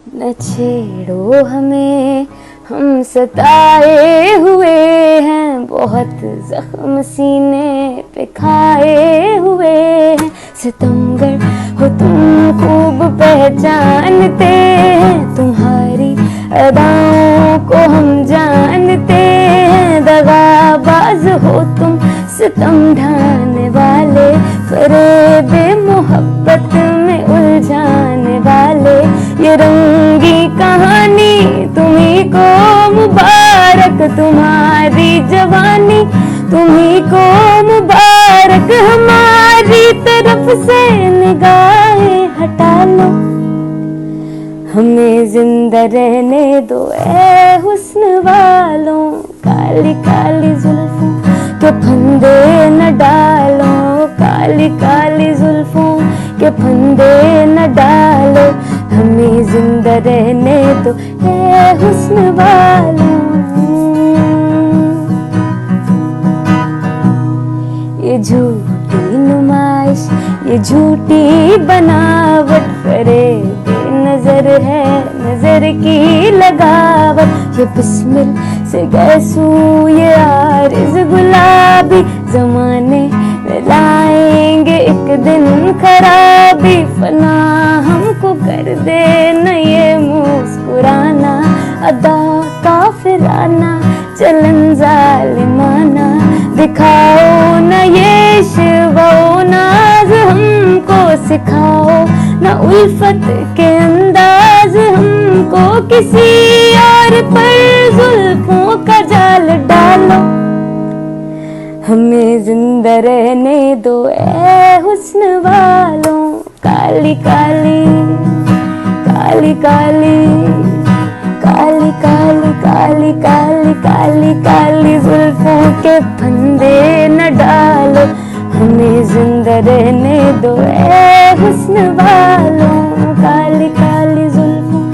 न छेड़ो हमें, हम सताए हुए हैं, बहुत जख्म सीने पे खाए हुए हैं। सितमगर हो तुम खूब पहचानते हैं, तुम्हारी अदाओं को हम जानते हैं। दगाबाज हो तुम, सितम ढाने वाले, फरेबे मोहब्बत में उलझाने वाले। ये रंगी कहानी तुम्ही को मुबारक, तुम्हारी जवानी तुम्ही को मुबारक। हमारी तरफ से निगाहें हटा लो, हमें जिंदा रहने दो ऐ हुस्न वालों। काली काली जुल्फों के फंदे न डालो, काली काली जुल्फों के फंदे न डालो। हमें जिंदा रहने दो ऐ हुस्न वालों। ये झूठी नुमाइश, ये झूठी बनावट, फरेब नजर है नजर की लगावट। ये बिस्मिल से गैसू, ये आरिज़ गुलाबी, जमाने में लाएंगे एक दिन खराबी। फना हमको कर दे न ये मुस्कुराना, अदा काफिराना चलन जालिमाना। दिखाओ न ये शिवा नाज हमको, सिखाओ न उल्फत के अंदाज हमको। किसी और पर जुल्फों का जाल डालो, हमें जिंदा रहने दो ऐ हुस्न वालों। काली काली काली काली काली काली काली काली काली काली जुल्फों के फंदे न डालो, हमें जिंदा रहने दो ऐ हुस्न वालों। काली काली जुल्फों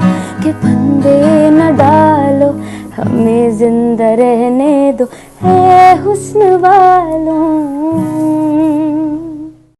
के फंदे न डालो, हमें जिंदा रहने दो ऐ हुस्न वालों।